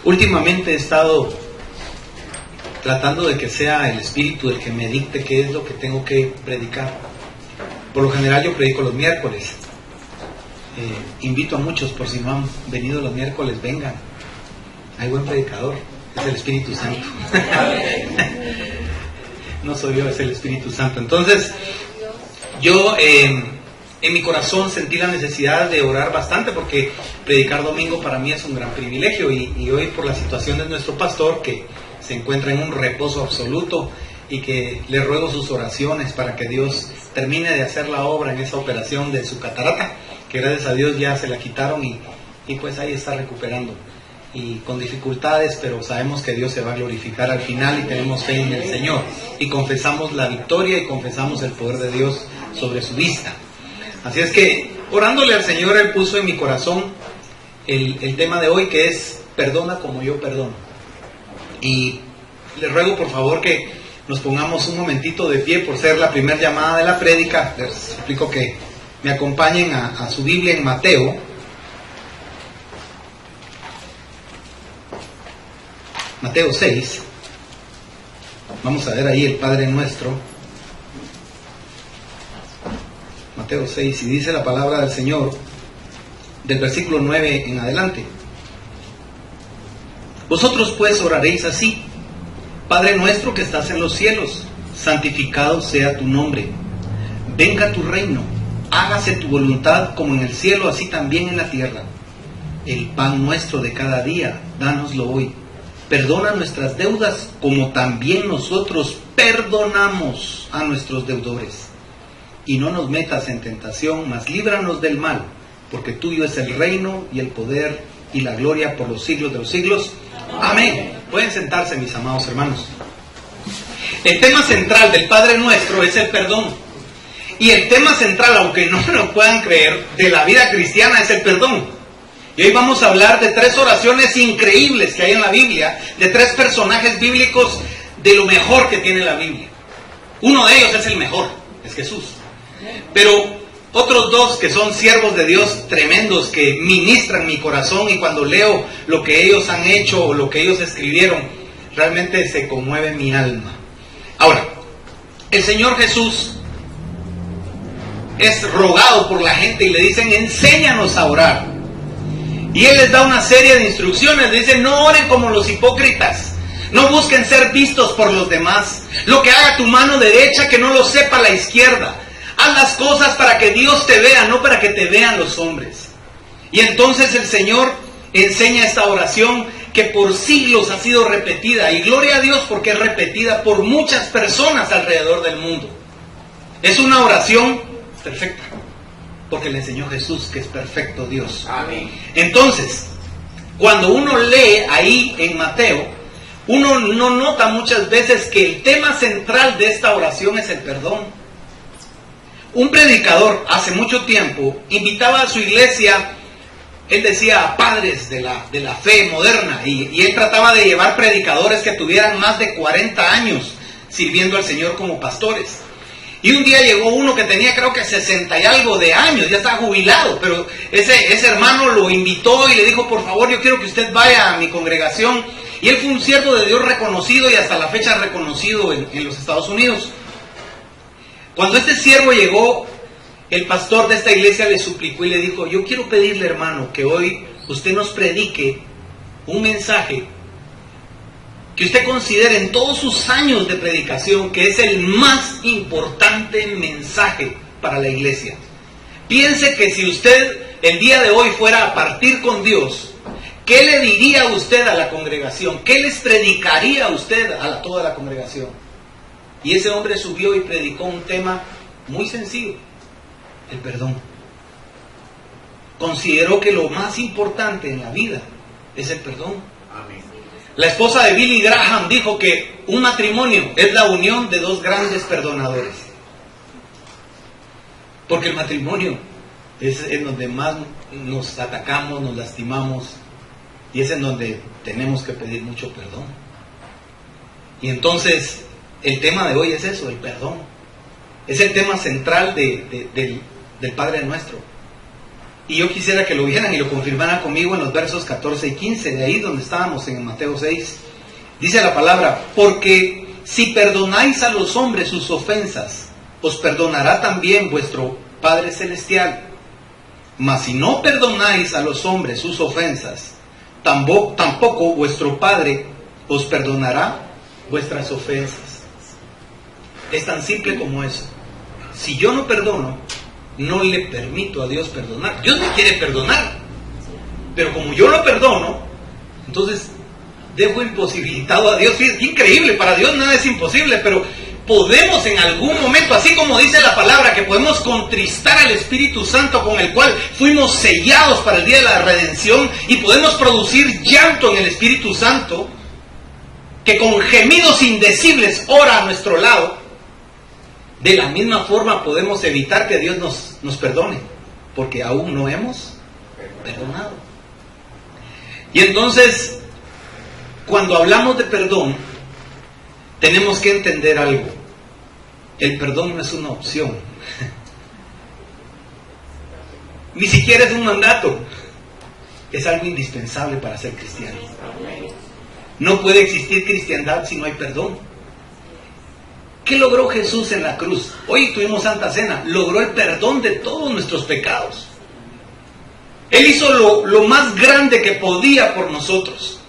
Últimamente he estado tratando de que sea el Espíritu el que me dicte qué es lo que tengo que predicar. Por lo general yo predico los miércoles. Invito a muchos, por si no han venido los miércoles, vengan. Hay buen predicador, es el Espíritu Santo. No soy yo, es el Espíritu Santo. Entonces, yo en mi corazón sentí la necesidad de orar bastante, porque predicar domingo para mí es un gran privilegio, y hoy, por la situación de nuestro pastor, que se encuentra en un reposo absoluto, y que le ruego sus oraciones para que Dios termine de hacer la obra en esa operación de su catarata, que gracias a Dios ya se la quitaron, y pues ahí está recuperando, y con dificultades, pero sabemos que Dios se va a glorificar al final, y tenemos fe en el Señor, y confesamos la victoria y confesamos el poder de Dios sobre su vista. Así es que, orándole al Señor, Él puso en mi corazón el tema de hoy, que es perdona como yo perdono. Y les ruego por favor que nos pongamos un momentito de pie, por ser la primera llamada de la prédica. Les suplico que me acompañen a su Biblia en Mateo. Mateo 6. Vamos a ver ahí el Padre Nuestro. Mateo 6, y dice la palabra del Señor, del versículo 9 en adelante. Vosotros pues oraréis así: Padre nuestro que estás en los cielos, santificado sea tu nombre. Venga tu reino, hágase tu voluntad como en el cielo, así también en la tierra. El pan nuestro de cada día, dánoslo hoy. Perdona nuestras deudas, como también nosotros perdonamos a nuestros deudores. Y no nos metas en tentación, mas líbranos del mal, porque tuyo es el reino y el poder y la gloria por los siglos de los siglos. Amén. Pueden sentarse, mis amados hermanos. El tema central del Padre Nuestro es el perdón. Y el tema central, aunque no me lo puedan creer, de la vida cristiana es el perdón. Y hoy vamos a hablar de 3 oraciones increíbles que hay en la Biblia, de 3 personajes bíblicos de lo mejor que tiene la Biblia. Uno de ellos es el mejor, es Jesús. Pero otros 2 que son siervos de Dios tremendos, que ministran mi corazón, y cuando leo lo que ellos han hecho o lo que ellos escribieron, realmente se conmueve mi alma. Ahora, el Señor Jesús es rogado por la gente y le dicen: enséñanos a orar. Y Él les da una serie de instrucciones. Le dice: no oren como los hipócritas, no busquen ser vistos por los demás. Lo que haga tu mano derecha, que no lo sepa la izquierda. Haz las cosas para que Dios te vea, no para que te vean los hombres. Y entonces el Señor enseña esta oración que por siglos ha sido repetida. Y gloria a Dios porque es repetida por muchas personas alrededor del mundo. Es una oración perfecta, porque le enseñó Jesús, que es perfecto Dios. Amén. Entonces, cuando uno lee ahí en Mateo, uno no nota muchas veces que el tema central de esta oración es el perdón. Un predicador hace mucho tiempo invitaba a su iglesia, él decía, padres de la fe moderna, y él trataba de llevar predicadores que tuvieran más de 40 años sirviendo al Señor como pastores. Y un día llegó uno que tenía, creo que 60 y algo de años, ya estaba jubilado, pero ese hermano lo invitó y le dijo: por favor, yo quiero que usted vaya a mi congregación. Y él fue un siervo de Dios reconocido, y hasta la fecha reconocido en los Estados Unidos. Cuando este siervo llegó, el pastor de esta iglesia le suplicó y le dijo: yo quiero pedirle, hermano, que hoy usted nos predique un mensaje que usted considere en todos sus años de predicación que es el más importante mensaje para la iglesia. Piense que si usted el día de hoy fuera a partir con Dios, ¿qué le diría usted a la congregación? ¿Qué les predicaría usted a toda la congregación? Y ese hombre subió y predicó un tema muy sencillo: el perdón. Consideró que lo más importante en la vida es el perdón. Amén. La esposa de Billy Graham dijo que un matrimonio es la unión de 2 grandes perdonadores. Porque el matrimonio es en donde más nos atacamos, nos lastimamos, y es en donde tenemos que pedir mucho perdón. Y entonces el tema de hoy es eso, el perdón. Es el tema central del Padre Nuestro. Y yo quisiera que lo vieran y lo confirmaran conmigo en los versos 14 y 15, de ahí donde estábamos en Mateo 6. Dice la palabra: porque si perdonáis a los hombres sus ofensas, os perdonará también vuestro Padre Celestial. Mas si no perdonáis a los hombres sus ofensas, tampoco vuestro Padre os perdonará vuestras ofensas. Es tan simple como eso. Si yo no perdono, no le permito a Dios perdonar. Dios me quiere perdonar, pero como yo no perdono, entonces dejo imposibilitado a Dios. Fíjate, qué increíble, para Dios nada es imposible, pero podemos en algún momento, así como dice la palabra, que podemos contristar al Espíritu Santo con el cual fuimos sellados para el día de la redención, y podemos producir llanto en el Espíritu Santo, que con gemidos indecibles ora a nuestro lado. De la misma forma podemos evitar que Dios nos perdone, porque aún no hemos perdonado. Y entonces, cuando hablamos de perdón, tenemos que entender algo. El perdón no es una opción. Ni siquiera es un mandato. Es algo indispensable para ser cristiano. No puede existir cristiandad si no hay perdón. ¿Qué logró Jesús en la cruz? Hoy tuvimos Santa Cena. Logró el perdón de todos nuestros pecados. Él hizo lo más grande que podía por nosotros.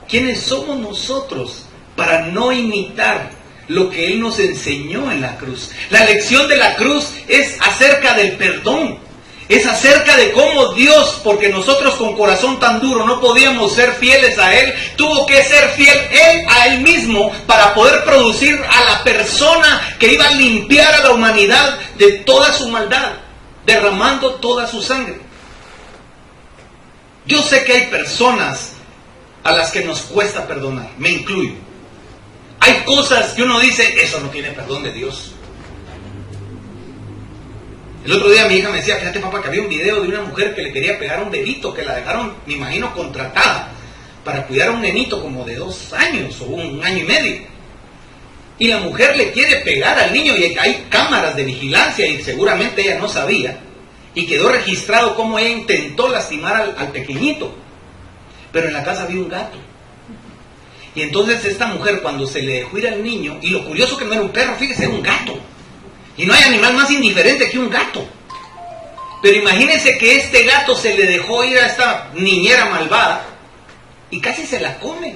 ¿Quiénes somos nosotros para no imitar lo que Él nos enseñó en la cruz? La lección de la cruz es acerca del perdón. Es acerca de cómo Dios, porque nosotros con corazón tan duro no podíamos ser fieles a Él, tuvo que ser fiel Él a Él mismo para poder producir a la persona que iba a limpiar a la humanidad de toda su maldad, derramando toda su sangre. Yo sé que hay personas a las que nos cuesta perdonar, me incluyo. Hay cosas que uno dice, eso no tiene perdón de Dios. El otro día mi hija me decía, fíjate papá, que había un video de una mujer que le quería pegar a un bebito, que la dejaron, me imagino, contratada para cuidar a un nenito como de 2 años o 1 año y medio. Y la mujer le quiere pegar al niño y hay cámaras de vigilancia y seguramente ella no sabía. Y quedó registrado cómo ella intentó lastimar al pequeñito. Pero en la casa había un gato. Y entonces esta mujer, cuando se le dejó ir al niño, y lo curioso que no era un perro, fíjese, era un gato. Y no hay animal más indiferente que un gato. Pero imagínense que este gato se le dejó ir a esta niñera malvada y casi se la come.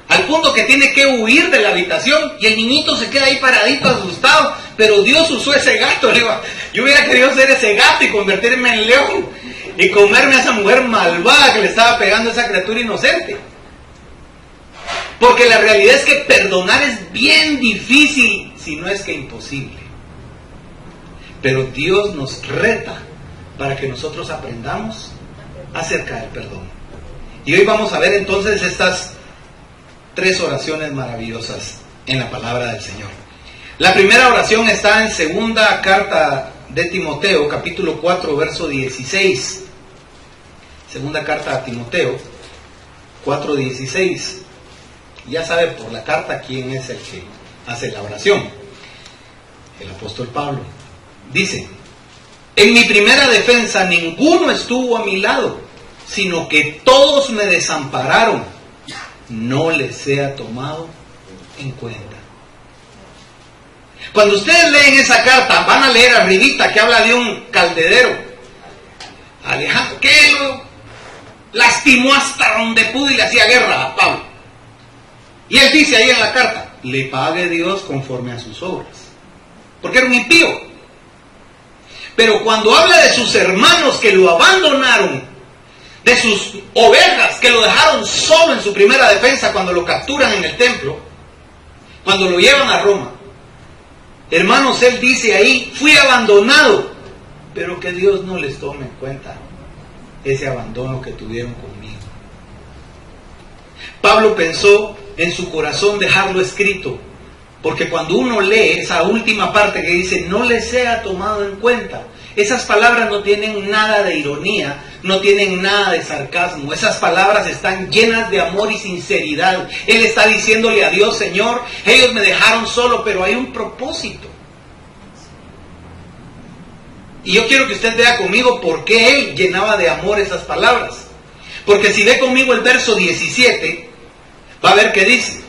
Al punto que tiene que huir de la habitación y el niñito se queda ahí paradito, asustado. Pero Dios usó ese gato. Le digo, yo hubiera querido ser ese gato y convertirme en león y comerme a esa mujer malvada que le estaba pegando a esa criatura inocente. Porque la realidad es que perdonar es bien difícil, si no es que imposible. Pero Dios nos reta para que nosotros aprendamos acerca del perdón. Y hoy vamos a ver entonces estas 3 oraciones maravillosas en la palabra del Señor. La primera oración está en segunda carta de Timoteo, capítulo 4, verso 16. Segunda carta a Timoteo, 4:16. Ya sabe por la carta quién es el que hace la oración. El apóstol Pablo. Dice: en mi primera defensa ninguno estuvo a mi lado, sino que todos me desampararon. No les sea tomado en cuenta. Cuando ustedes leen esa carta, van a leer arribita que habla de un caldedero, Alejandro, que lo lastimó hasta donde pudo y le hacía guerra a Pablo. Y él dice ahí en la carta, le pague Dios conforme a sus obras, porque era un impío. Pero cuando habla de sus hermanos que lo abandonaron, de sus ovejas que lo dejaron solo en su primera defensa cuando lo capturan en el templo, cuando lo llevan a Roma, hermanos, él dice ahí, fui abandonado, pero que Dios no les tome en cuenta ese abandono que tuvieron conmigo. Pablo pensó en su corazón dejarlo escrito, porque cuando uno lee esa última parte que dice, no les sea tomado en cuenta, esas palabras no tienen nada de ironía, no tienen nada de sarcasmo. Esas palabras están llenas de amor y sinceridad. Él está diciéndole a Dios, Señor, ellos me dejaron solo, pero hay un propósito. Y yo quiero que usted vea conmigo por qué él llenaba de amor esas palabras. Porque si ve conmigo el verso 17, va a ver que dice: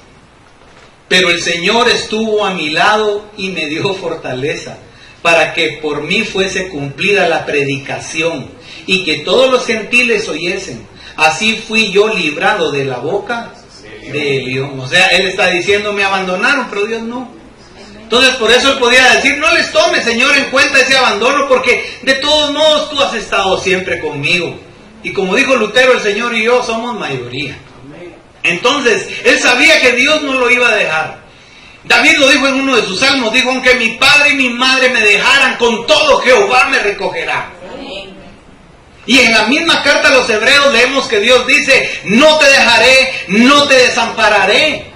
pero el Señor estuvo a mi lado y me dio fortaleza, para que por mí fuese cumplida la predicación, y que todos los gentiles oyesen. Así fui yo librado de la boca del león. O sea, él está diciendo, me abandonaron, pero Dios no. Entonces por eso él podía decir, no les tome, Señor, en cuenta ese abandono, porque de todos modos tú has estado siempre conmigo. Y como dijo Lutero, el Señor y yo somos mayoría. Entonces, él sabía que Dios no lo iba a dejar. David lo dijo en uno de sus salmos, dijo, aunque mi padre y mi madre me dejaran, con todo Jehová me recogerá. Y en la misma carta a los Hebreos leemos que Dios dice, no te dejaré, no te desampararé.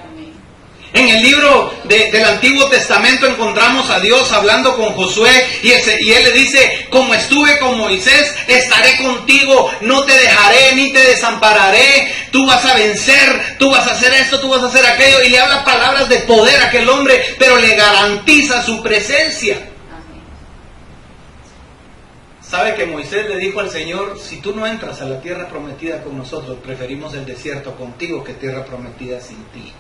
En el libro del Antiguo Testamento encontramos a Dios hablando con Josué y él le dice, como estuve con Moisés, estaré contigo, no te dejaré ni te desampararé, tú vas a vencer, tú vas a hacer esto, tú vas a hacer aquello, y le habla palabras de poder a aquel hombre, pero le garantiza su presencia. ¿Sabe que Moisés le dijo al Señor, si tú no entras a la tierra prometida con nosotros, preferimos el desierto contigo que tierra prometida sin ti?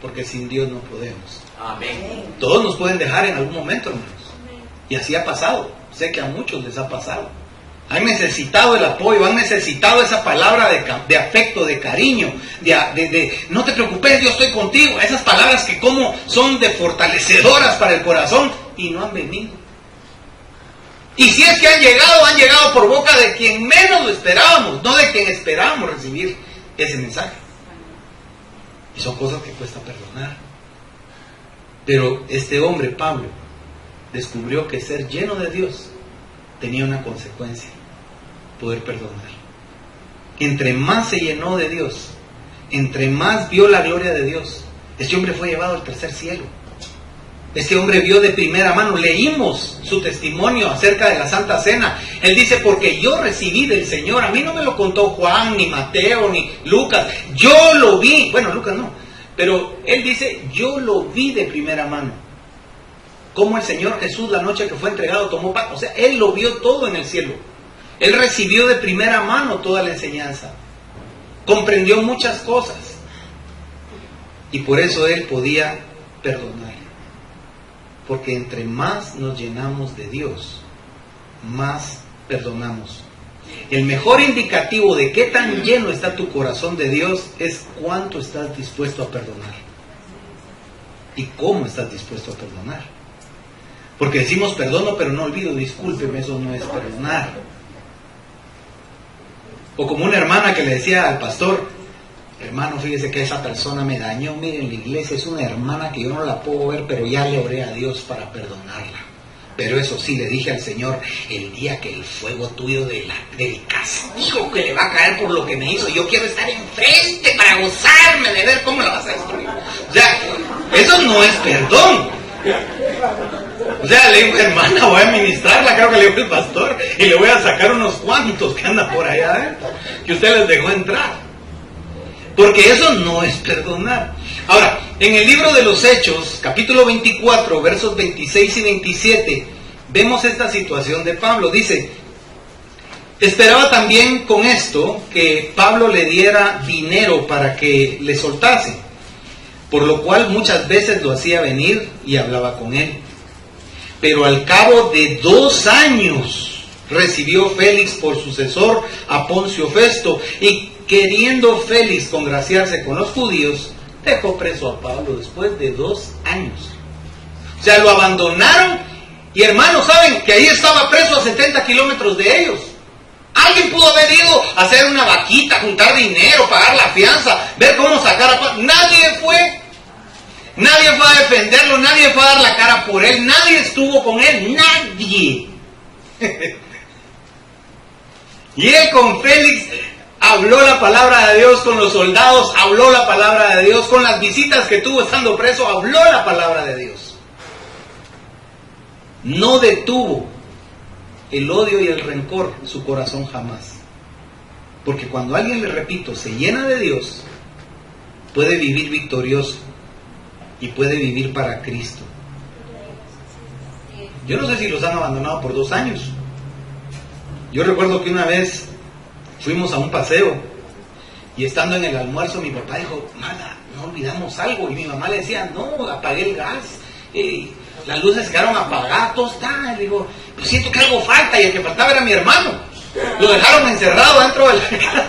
Porque sin Dios no podemos. Amén. Todos nos pueden dejar en algún momento, hermanos. Y así ha pasado. Sé que a muchos les ha pasado. Han necesitado el apoyo, han necesitado esa palabra de afecto, de cariño, de no te preocupes, yo estoy contigo. Esas palabras que como son de fortalecedoras para el corazón y no han venido. Y si es que han llegado por boca de quien menos lo esperábamos, no de quien esperábamos recibir ese mensaje. Y son cosas que cuesta perdonar. Pero este hombre, Pablo, descubrió que ser lleno de Dios tenía una consecuencia: poder perdonar. Entre más se llenó de Dios, entre más vio la gloria de Dios, este hombre fue llevado al tercer cielo. Este hombre vio de primera mano, leímos su testimonio acerca de la Santa Cena. Él dice, porque yo recibí del Señor, a mí no me lo contó Juan, ni Mateo, ni Lucas, yo lo vi, bueno, Lucas no, pero él dice, yo lo vi de primera mano. Como el Señor Jesús la noche que fue entregado tomó pan, o sea, él lo vio todo en el cielo. Él recibió de primera mano toda la enseñanza, comprendió muchas cosas, y por eso él podía perdonar. Porque entre más nos llenamos de Dios, más perdonamos. El mejor indicativo de qué tan lleno está tu corazón de Dios es cuánto estás dispuesto a perdonar. Y cómo estás dispuesto a perdonar. Porque decimos perdono, pero no olvido, discúlpeme, eso no es perdonar. O como una hermana que le decía al pastor, hermano, fíjese que esa persona me dañó, mire, en la iglesia es una hermana que yo no la puedo ver, pero ya le oré a Dios para perdonarla. Pero eso sí, le dije al Señor, el día que el fuego tuyo del castigo que le va a caer por lo que me hizo, yo quiero estar enfrente para gozarme de ver cómo la vas a destruir. O sea, eso no es perdón. O sea, le digo, hermana, voy a ministrarla, creo que le dijo el pastor, y le voy a sacar unos cuantos que andan por allá adentro, que usted les dejó entrar. Porque eso no es perdonar. Ahora, en el libro de los Hechos, capítulo 24, versos 26 y 27, vemos esta situación de Pablo. Dice, esperaba también con esto que Pablo le diera dinero para que le soltase, por lo cual muchas veces lo hacía venir y hablaba con él. Pero al cabo de 2 años recibió Félix por sucesor a Poncio Festo, y queriendo Félix congraciarse con los judíos, dejó preso a Pablo después de 2 años. O sea, lo abandonaron, y hermanos, saben que ahí estaba preso a 70 kilómetros de ellos. Alguien pudo haber ido a hacer una vaquita, juntar dinero, pagar la fianza, ver cómo sacar a Pablo. Nadie fue. Nadie fue a defenderlo, nadie fue a dar la cara por él, nadie estuvo con él, nadie. Y él con Félix habló la palabra de Dios con los soldados, habló la palabra de Dios con las visitas que tuvo estando preso, habló la palabra de Dios. No detuvo el odio y el rencor su corazón jamás. Porque cuando alguien, le repito, se llena de Dios, puede vivir victorioso y puede vivir para Cristo. Yo no sé si los han abandonado por 2 años. Yo recuerdo que una vez fuimos a un paseo y estando en el almuerzo mi papá dijo, Marta, no olvidamos algo. Y mi mamá le decía, no, apagué el gas, las luces quedaron apagadas, todo está. Le digo, pues siento que algo falta, y el que faltaba era mi hermano. Lo dejaron encerrado dentro de la casa.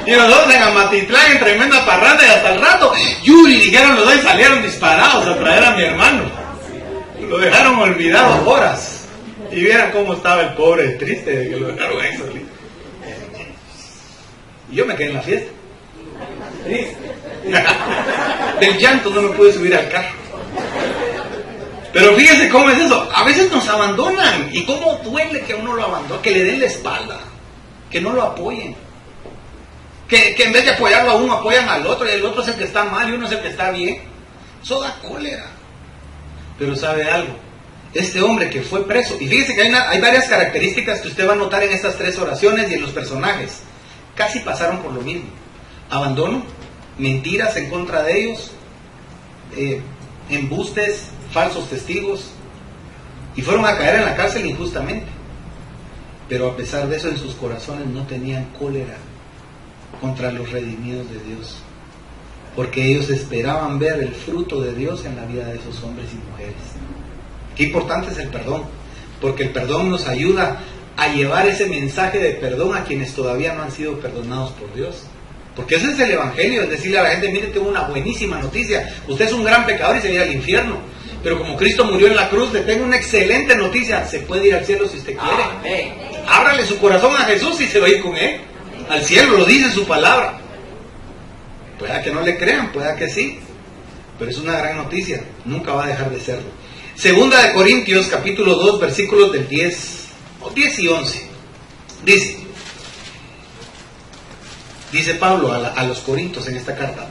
Y nosotros en Amatitlán en tremenda parranda, y hasta el rato, Yuri, dijeron los dos y salieron disparados a traer a mi hermano. Lo dejaron olvidado horas. Y vieran cómo estaba el pobre, triste de que lo dejaron eso. Y yo me quedé en la fiesta. Triste. Del llanto no me pude subir al carro. Pero fíjense cómo es eso. A veces nos abandonan. Y cómo duele que uno lo abandone, que le den la espalda, que no lo apoyen. Que en vez de apoyarlo a uno, apoyan al otro, y el otro es el que está mal y uno es el que está bien. Eso da cólera. Pero ¿sabe algo? Este hombre que fue preso, y fíjese que hay varias características que usted va a notar en estas 3 oraciones y en los personajes. Casi pasaron por lo mismo. Abandono, mentiras en contra de ellos, embustes, falsos testigos, y fueron a caer en la cárcel injustamente. Pero a pesar de eso, en sus corazones no tenían cólera contra los redimidos de Dios, porque ellos esperaban ver el fruto de Dios en la vida de esos hombres y mujeres. Qué importante es el perdón, porque el perdón nos ayuda a llevar ese mensaje de perdón a quienes todavía no han sido perdonados por Dios. Porque ese es el evangelio, es decirle a la gente, mire, tengo una buenísima noticia, usted es un gran pecador y se va al infierno, pero como Cristo murió en la cruz, le tengo una excelente noticia, se puede ir al cielo si usted quiere. Amén. Ábrale su corazón a Jesús y se va a ir con Él al cielo, lo dice su palabra. Pueda que no le crean, pueda que sí, pero es una gran noticia, nunca va a dejar de serlo. Segunda de Corintios, capítulo 2, versículos del 10 y 11. Dice Pablo a los Corintios en esta carta: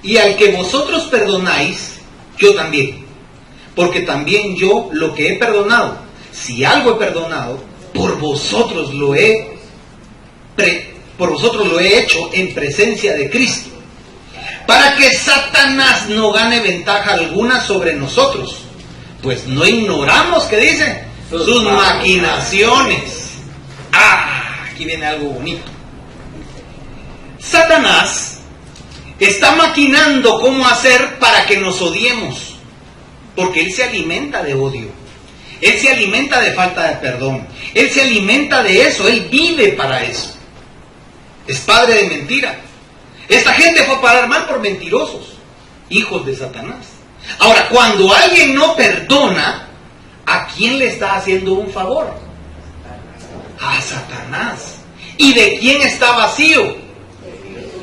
y al que vosotros perdonáis, yo también, porque también yo lo que he perdonado, si algo he perdonado, por vosotros lo he hecho en presencia de Cristo, para que Satanás no gane ventaja alguna sobre nosotros, pues no ignoramos, ¿qué dice? Sus maquinaciones. Aquí viene algo bonito. Satanás está maquinando cómo hacer para que nos odiemos, porque él se alimenta de odio, él se alimenta de falta de perdón, él se alimenta de eso, él vive para eso. Es padre de mentira. Esta gente fue a parar mal por mentirosos, hijos de Satanás. Ahora, cuando alguien no perdona, ¿a quién le está haciendo un favor? A Satanás. ¿Y de quién está vacío?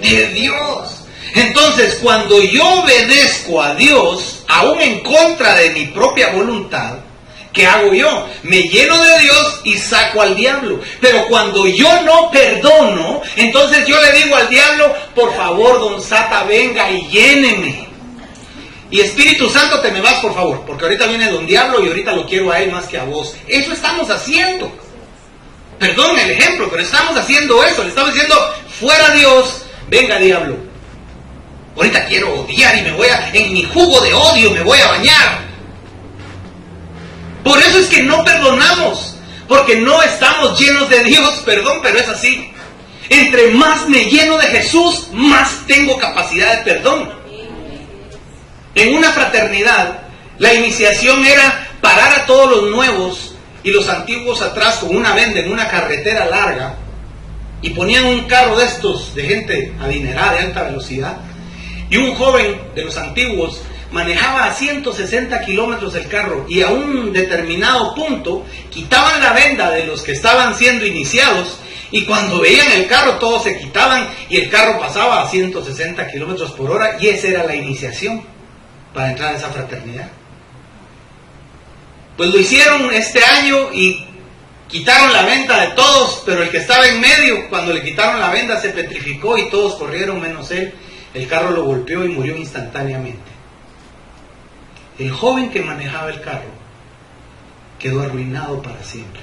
De Dios. Entonces, cuando yo obedezco a Dios, aún en contra de mi propia voluntad, ¿qué hago yo? Me lleno de Dios y saco al diablo. Pero cuando yo no perdono, entonces yo le digo al diablo, por favor, don Sata, venga y lléneme. Y Espíritu Santo, te me vas, por favor, porque ahorita viene don diablo y ahorita lo quiero a él más que a vos. Eso estamos haciendo. Perdón el ejemplo, pero estamos haciendo eso. Le estamos diciendo, fuera Dios, venga diablo. Ahorita quiero odiar y en mi jugo de odio me voy a bañar. Por eso es que no perdonamos, porque no estamos llenos de Dios, perdón, pero es así. Entre más me lleno de Jesús, más tengo capacidad de perdón. En una fraternidad, la iniciación era parar a todos los nuevos y los antiguos atrás con una venda en una carretera larga, y ponían un carro de estos, de gente adinerada, de alta velocidad, y un joven de los antiguos manejaba a 160 kilómetros el carro, y a un determinado punto quitaban la venda de los que estaban siendo iniciados, y cuando veían el carro todos se quitaban y el carro pasaba a 160 kilómetros por hora, y esa era la iniciación para entrar a esa fraternidad. Pues lo hicieron este año y quitaron la venda de todos, pero el que estaba en medio, cuando le quitaron la venda, se petrificó y todos corrieron menos él. El carro lo golpeó y murió instantáneamente. El joven que manejaba el carro quedó arruinado para siempre.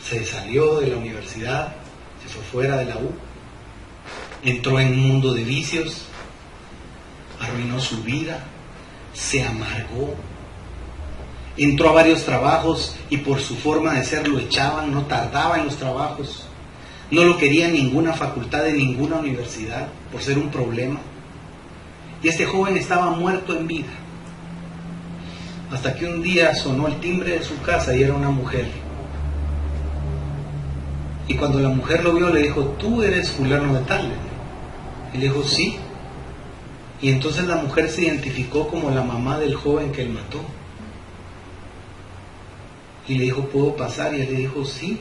Se salió de la universidad, se fue fuera de la U, entró en un mundo de vicios, arruinó su vida, se amargó. entró a varios trabajos y por su forma de ser lo echaban, no tardaba en los trabajos. No lo quería en ninguna facultad de ninguna universidad por ser un problema. Y este joven estaba muerto en vida. Hasta que un día sonó el timbre de su casa y era una mujer. Y cuando la mujer lo vio le dijo, ¿tú eres fulano de tal? Y le dijo, sí. Y entonces la mujer se identificó como la mamá del joven que él mató. Y le dijo, ¿puedo pasar? Y él le dijo, sí.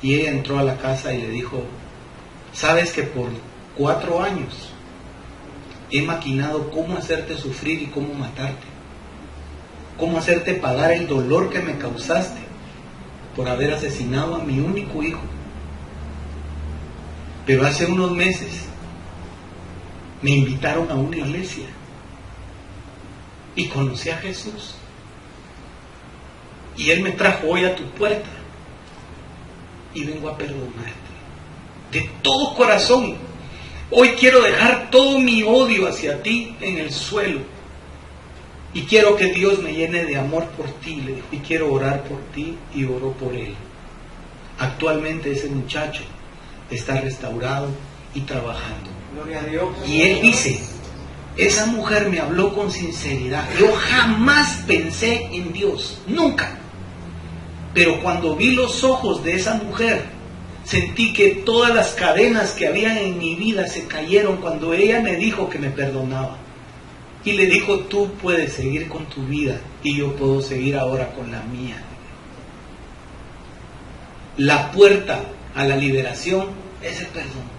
Y ella entró a la casa y le dijo, ¿sabes que por 4 años he maquinado cómo hacerte sufrir y cómo matarte? Cómo hacerte pagar el dolor que me causaste por haber asesinado a mi único hijo. Pero hace unos meses me invitaron a una iglesia y conocí a Jesús. Y Él me trajo hoy a tu puerta y vengo a perdonarte de todo corazón. Hoy quiero dejar todo mi odio hacia ti en el suelo y quiero que Dios me llene de amor por ti, le dijo, y quiero orar por ti, y oró por él. Actualmente ese muchacho está restaurado y trabajando. Gloria a Dios. Y él dice, esa mujer me habló con sinceridad. Yo jamás pensé en Dios, nunca. Pero cuando vi los ojos de esa mujer, sentí que todas las cadenas que había en mi vida se cayeron cuando ella me dijo que me perdonaba. Y le dijo, tú puedes seguir con tu vida y yo puedo seguir ahora con la mía. La puerta a la liberación es el perdón.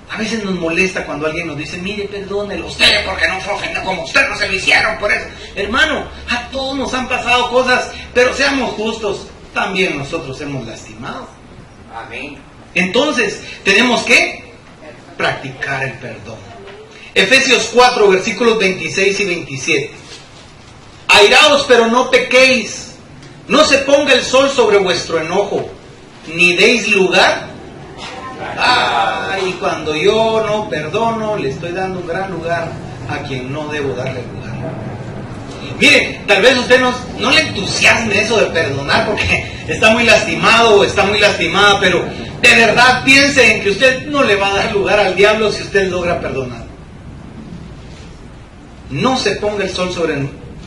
A veces nos molesta cuando alguien nos dice, mire, perdónelo usted porque no fue ofendido como usted, no se lo hicieron por eso. Hermano, a todos nos han pasado cosas, pero seamos justos, también nosotros hemos lastimado. Amén. Entonces, tenemos que practicar el perdón. Efesios 4, versículos 26 y 27. Airaos, pero no pequéis. No se ponga el sol sobre vuestro enojo, ni deis lugar. Y cuando yo no perdono, le estoy dando un gran lugar a quien no debo darle lugar. Mire, tal vez usted no le entusiasme eso de perdonar porque está muy lastimado o está muy lastimada, pero de verdad piense en que usted no le va a dar lugar al diablo si usted logra perdonar. No se ponga el sol sobre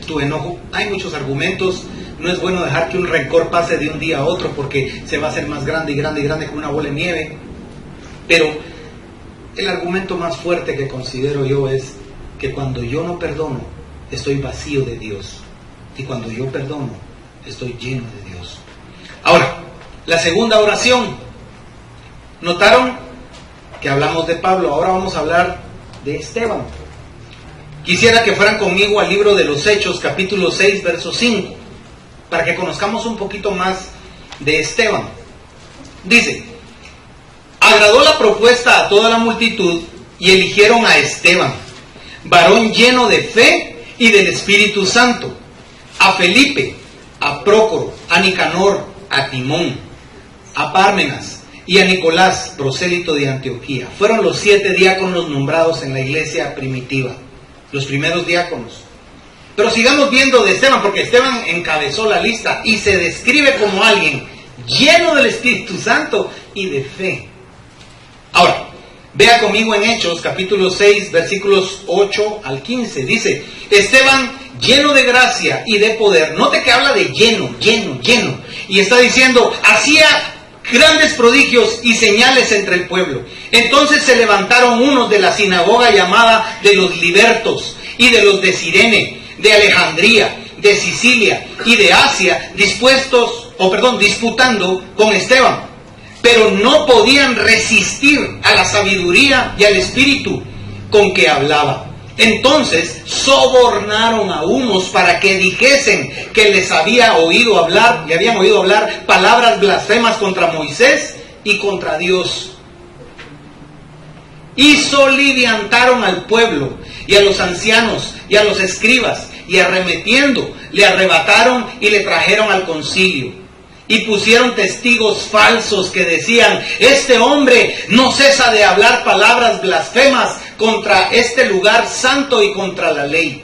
tu enojo. Hay muchos argumentos. No es bueno dejar que un rencor pase de un día a otro porque se va a hacer más grande y grande y grande como una bola de nieve. Pero el argumento más fuerte que considero yo es que cuando yo no perdono, estoy vacío de Dios. Y cuando yo perdono, estoy lleno de Dios. Ahora, la segunda oración. ¿Notaron que hablamos de Pablo? Ahora vamos a hablar de Esteban. Quisiera que fueran conmigo al libro de los Hechos, capítulo 6, verso 5, para que conozcamos un poquito más de Esteban. Dice, agradó la propuesta a toda la multitud y eligieron a Esteban, varón lleno de fe y del Espíritu Santo, a Felipe, a Prócoro, a Nicanor, a Timón, a Pármenas y a Nicolás, prosélito de Antioquía. Fueron los 7 diáconos nombrados en la iglesia primitiva, los primeros diáconos. Pero sigamos viendo de Esteban, porque Esteban encabezó la lista y se describe como alguien lleno del Espíritu Santo y de fe. Ahora, vea conmigo en Hechos, capítulo 6, versículos 8 al 15. Dice, Esteban lleno de gracia y de poder. Note que habla de lleno. Y está diciendo, hacía grandes prodigios y señales entre el pueblo. Entonces se levantaron unos de la sinagoga llamada de los libertos y de los de Cirene, de Alejandría, de Sicilia y de Asia, disputando con Esteban, pero no podían resistir a la sabiduría y al espíritu con que hablaba. Entonces sobornaron a unos para que dijesen que les habían oído hablar palabras blasfemas contra Moisés y contra Dios. Y soliviantaron al pueblo y a los ancianos y a los escribas, y arremetiendo le arrebataron y le trajeron al concilio. Y pusieron testigos falsos que decían, este hombre no cesa de hablar palabras blasfemas contra este lugar santo y contra la ley.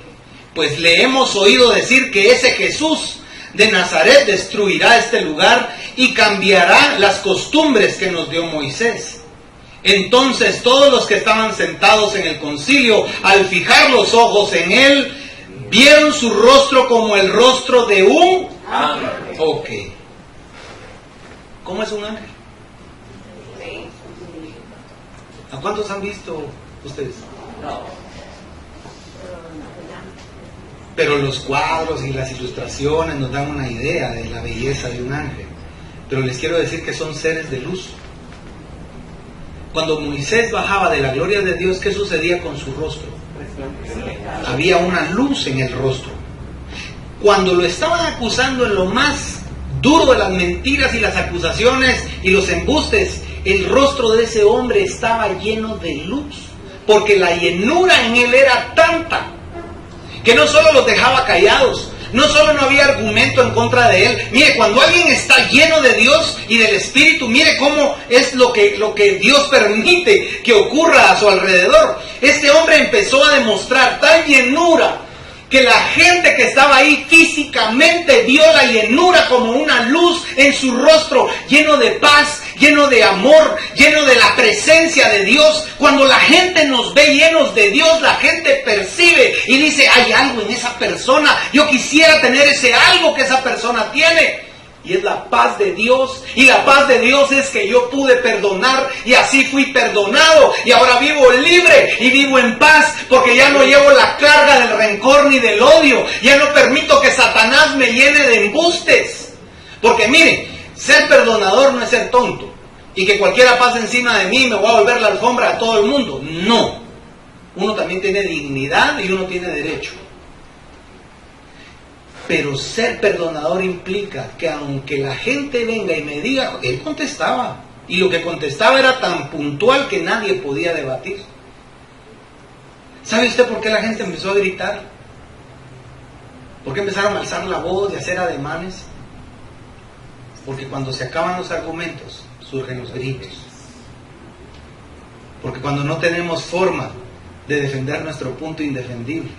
pues le hemos oído decir que ese Jesús de Nazaret destruirá este lugar y cambiará las costumbres que nos dio Moisés. Entonces todos los que estaban sentados en el concilio, al fijar los ojos en él, vieron su rostro como el rostro de un ángel. Ok. ¿Cómo es un ángel? ¿A cuántos han visto ustedes? No. Pero los cuadros y las ilustraciones nos dan una idea de la belleza de un ángel. Pero les quiero decir que son seres de luz. Cuando Moisés bajaba de la gloria de Dios, ¿qué sucedía con su rostro? Había una luz en el rostro. Cuando lo estaban acusando en lo más duro de las mentiras y las acusaciones y los embustes, el rostro de ese hombre estaba lleno de luz, porque la llenura en él era tanta que no solo los dejaba callados, no solo no había argumento en contra de él. Mire, cuando alguien está lleno de Dios y del Espíritu, mire cómo es lo que Dios permite que ocurra a su alrededor. Este hombre empezó a demostrar tal llenura que la gente que estaba ahí físicamente vio la llenura como una luz en su rostro, lleno de paz, lleno de amor, lleno de la presencia de Dios. Cuando la gente nos ve llenos de Dios, la gente percibe y dice, hay algo en esa persona, yo quisiera tener ese algo que esa persona tiene. Y es la paz de Dios. Y la paz de Dios es que yo pude perdonar y así fui perdonado. Y ahora vivo libre y vivo en paz porque ya no llevo la carga del rencor ni del odio. Ya no permito que Satanás me llene de embustes. Porque mire, ser perdonador no es ser tonto. Y que cualquiera pase encima de mí y me voy a volver la alfombra a todo el mundo. No. Uno también tiene dignidad y uno tiene derecho. Pero ser perdonador implica que aunque la gente venga y me diga, él contestaba. Y lo que contestaba era tan puntual que nadie podía debatir. ¿Sabe usted por qué la gente empezó a gritar? ¿Por qué empezaron a alzar la voz y a hacer ademanes? Porque cuando se acaban los argumentos, surgen los gritos. Porque cuando no tenemos forma de defender nuestro punto indefendible,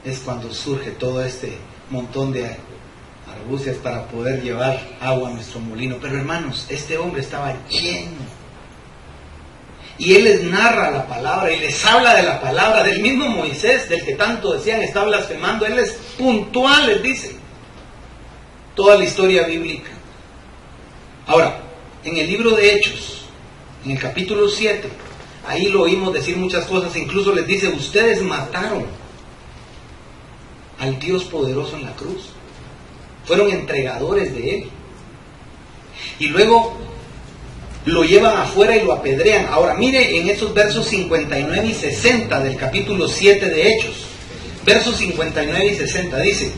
es cuando surge todo este montón de argucias para poder llevar agua a nuestro molino. Pero hermanos, este hombre estaba lleno. Y él les narra la palabra y les habla de la palabra del mismo Moisés, del que tanto decían está blasfemando. Él es puntual, les dice toda la historia bíblica. Ahora, en el libro de Hechos, en el capítulo 7, ahí lo oímos decir muchas cosas. Incluso les dice, ustedes mataron al Dios poderoso en la cruz. Fueron entregadores de él. Y luego lo llevan afuera y lo apedrean. Ahora mire en esos versos 59 y 60 del capítulo 7 de Hechos. Versos 59 y 60 dice,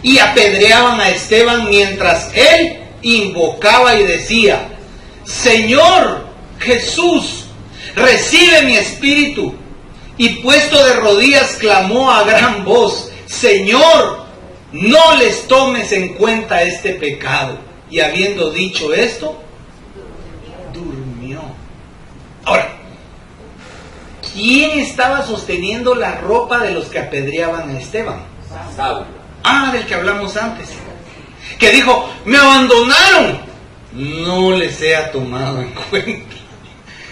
y apedreaban a Esteban mientras él invocaba y decía, Señor Jesús, recibe mi espíritu. Y puesto de rodillas clamó a gran voz, Señor, no les tomes en cuenta este pecado. Y habiendo dicho esto, durmió. Ahora, ¿quién estaba sosteniendo la ropa de los que apedreaban a Esteban? Saulo. Del que hablamos antes. Que dijo, me abandonaron. No les he tomado en cuenta.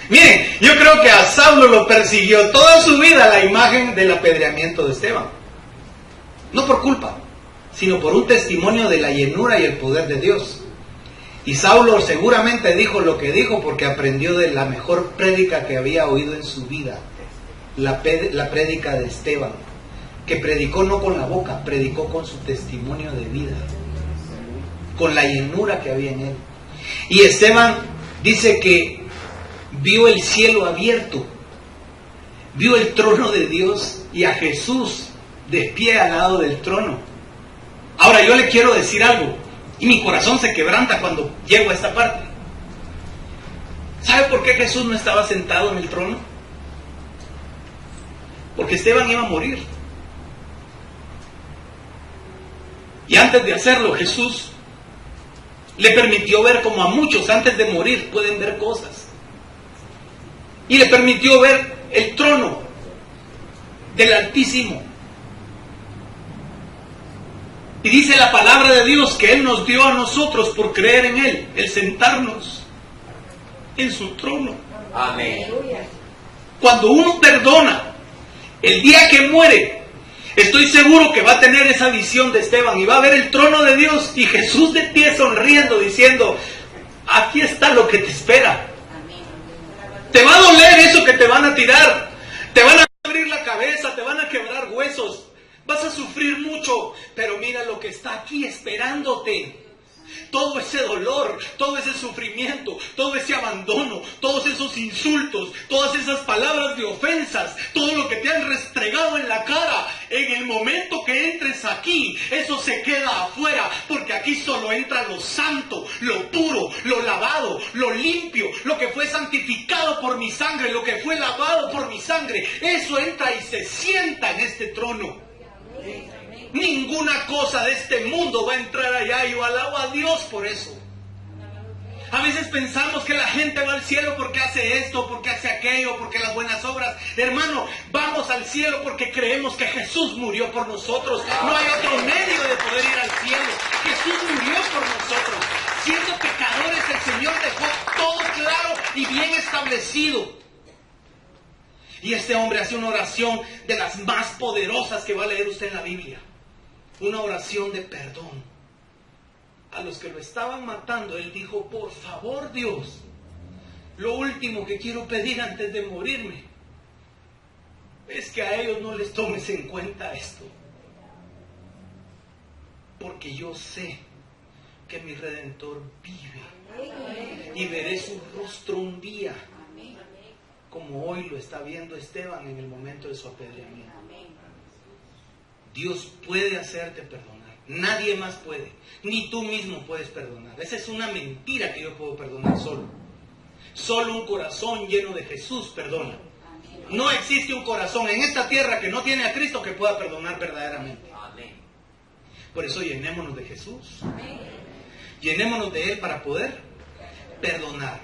Miren, yo creo que a Saulo lo persiguió toda su vida la imagen del apedreamiento de Esteban. No por culpa, sino por un testimonio de la llenura y el poder de Dios. Y Saulo seguramente dijo lo que dijo porque aprendió de la mejor prédica que había oído en su vida. La prédica de Esteban, que predicó no con la boca, predicó con su testimonio de vida, con la llenura que había en él. Y Esteban dice que vio el cielo abierto, vio el trono de Dios y a Jesús de pie al lado del trono. Ahora yo le quiero decir algo, y mi corazón se quebranta cuando llego a esta parte. ¿Sabe por qué Jesús no estaba sentado en el trono? Porque Esteban iba a morir. Y antes de hacerlo, Jesús le permitió ver como a muchos antes de morir pueden ver cosas. Y le permitió ver el trono del Altísimo. Y dice la palabra de Dios que Él nos dio a nosotros por creer en Él, el sentarnos en su trono. Amén. Cuando uno perdona, el día que muere, estoy seguro que va a tener esa visión de Esteban y va a ver el trono de Dios y Jesús de pie sonriendo, diciendo, aquí está lo que te espera. Te va a doler eso que te van a tirar, te van a abrir la cabeza, te van a quebrar huesos, vas a sufrir mucho, pero mira lo que está aquí esperándote. Todo ese dolor, todo ese sufrimiento, todo ese abandono, todos esos insultos, todas esas palabras de ofensas, todo lo que te han restregado en la cara, en el momento que entres aquí, eso se queda afuera, porque aquí solo entra lo santo, lo puro, lo lavado, lo limpio, lo que fue santificado por mi sangre, lo que fue lavado por mi sangre, eso entra y se sienta en este trono. Ninguna cosa de este mundo va a entrar allá, y yo alabo a Dios por eso. A veces pensamos que la gente va al cielo porque hace esto, porque hace aquello, porque las buenas obras. Hermano, vamos al cielo porque creemos que Jesús murió por nosotros. No hay otro medio de poder ir al cielo. Jesús murió por nosotros. Siendo pecadores, el Señor dejó todo claro y bien establecido. Y este hombre hace una oración de las más poderosas que va a leer usted en la Biblia. Una oración de perdón. A los que lo estaban matando, él dijo, por favor Dios, lo último que quiero pedir antes de morirme es que a ellos no les tomes en cuenta esto. Porque yo sé que mi Redentor vive y veré su rostro un día, como hoy lo está viendo Esteban en el momento de su apedreamiento. Dios puede hacerte perdonar. Nadie más puede. Ni tú mismo puedes perdonar. Esa es una mentira que yo puedo perdonar solo. Solo un corazón lleno de Jesús perdona. No existe un corazón en esta tierra que no tiene a Cristo que pueda perdonar verdaderamente. Por eso llenémonos de Jesús. Llenémonos de Él para poder perdonar.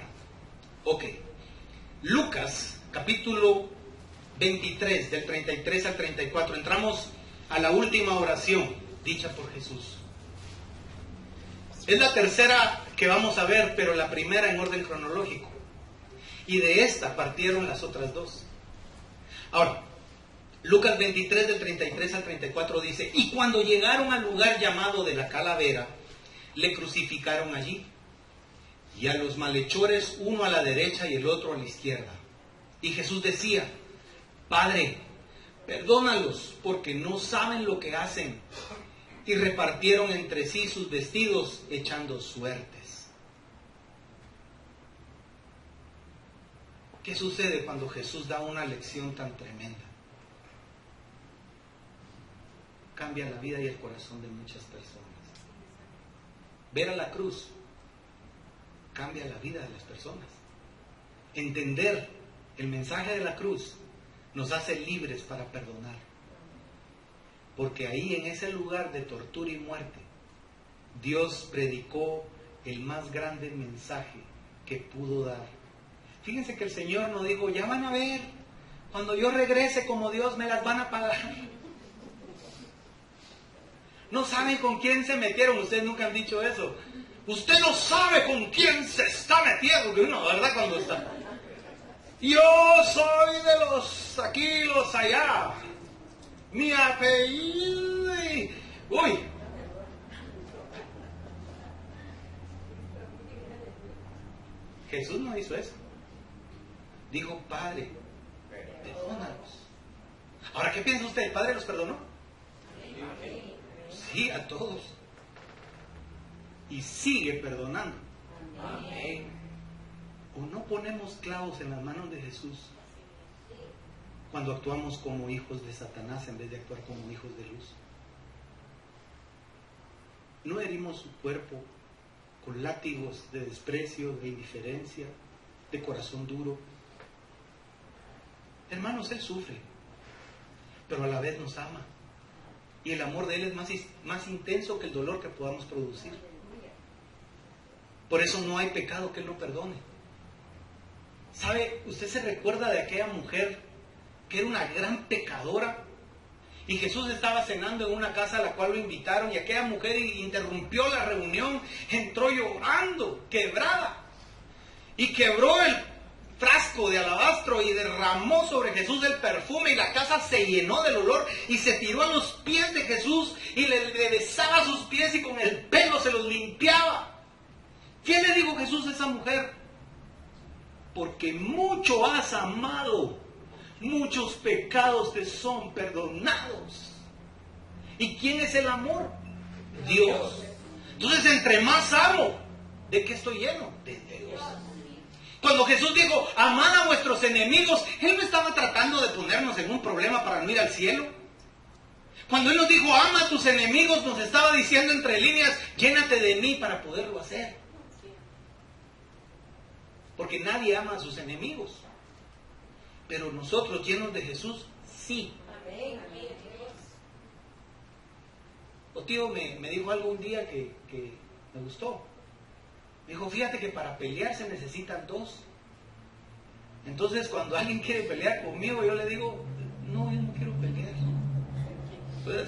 Ok. Lucas, capítulo 23, del 33 al 34. Entramos a la última oración dicha por Jesús. Es la tercera que vamos a ver, pero la primera en orden cronológico. Y de esta partieron las otras dos. Ahora, Lucas 23 del 33 al 34 dice, y cuando llegaron al lugar llamado de la Calavera, le crucificaron allí, y a los malhechores uno a la derecha y el otro a la izquierda. Y Jesús decía, Padre, perdónalos, porque no saben lo que hacen. Y repartieron entre sí sus vestidos, echando suertes. ¿Qué sucede cuando Jesús da una lección tan tremenda? Cambia la vida y el corazón de muchas personas. Ver a la cruz cambia la vida de las personas. Entender el mensaje de la cruz nos hace libres para perdonar. Porque ahí, en ese lugar de tortura y muerte, Dios predicó el más grande mensaje que pudo dar. Fíjense que el Señor no dijo, ya van a ver, cuando yo regrese como Dios me las van a pagar. No saben con quién se metieron. Ustedes nunca han dicho eso. Usted no sabe con quién se está metiendo. Porque uno, ¿verdad? Cuando está... Yo soy de los aquí, los allá. Mi apellido. Uy. Jesús no hizo eso. Dijo, Padre, perdónalos. Ahora, ¿qué piensa usted? ¿El Padre los perdonó? Sí, a todos. Y sigue perdonando. Amén. ¿O no ponemos clavos en las manos de Jesús cuando actuamos como hijos de Satanás en vez de actuar como hijos de luz? ¿No herimos su cuerpo con látigos de desprecio, de indiferencia, de corazón duro? Hermanos, Él sufre, pero a la vez nos ama. Y el amor de Él es más intenso que el dolor que podamos producir. Por eso no hay pecado que Él no perdone. ¿Sabe? Usted se recuerda de aquella mujer que era una gran pecadora Y Jesús estaba cenando en una casa a la cual lo invitaron y aquella mujer interrumpió la reunión, entró llorando, quebrada, y quebró el frasco de alabastro y derramó sobre Jesús el perfume y la casa se llenó del olor y se tiró a los pies de Jesús y le besaba sus pies y con el pelo se los limpiaba. ¿Qué le dijo Jesús a esa mujer? Porque mucho has amado, muchos pecados te son perdonados. ¿Y quién es el amor? Dios. Entonces, entre más amo, ¿de qué estoy lleno? De Dios. Cuando Jesús dijo, amad a vuestros enemigos, Él no estaba tratando de ponernos en un problema para no ir al cielo. Cuando Él nos dijo, ama a tus enemigos, nos estaba diciendo entre líneas, llénate de mí para poderlo hacer. Porque nadie ama a sus enemigos. Pero nosotros, llenos de Jesús, sí. O tío me dijo algo un día que me gustó. Me dijo, fíjate que para pelear se necesitan dos. Entonces, cuando alguien quiere pelear conmigo, yo le digo, no, yo no quiero pelear.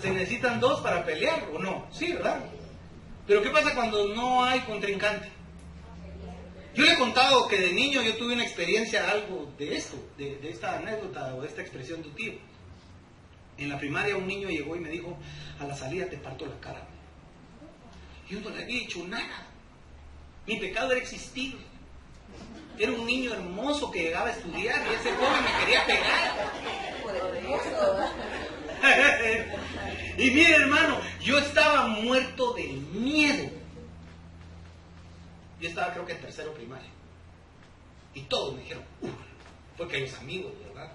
¿Se necesitan dos para pelear o no? Sí, ¿verdad? Pero ¿qué pasa cuando no hay contrincante? Yo le he contado que de niño yo tuve una experiencia, algo de esto, de esta anécdota o de esta expresión de un tío. En la primaria un niño llegó y me dijo, a la salida te parto la cara. Yo no le había dicho nada. Mi pecado era existir. Era un niño hermoso que llegaba a estudiar y ese joven me quería pegar. Y mire, hermano, yo estaba muerto del miedo. Yo estaba creo que en tercero primaria. Y todos me dijeron, porque los amigos, ¿verdad?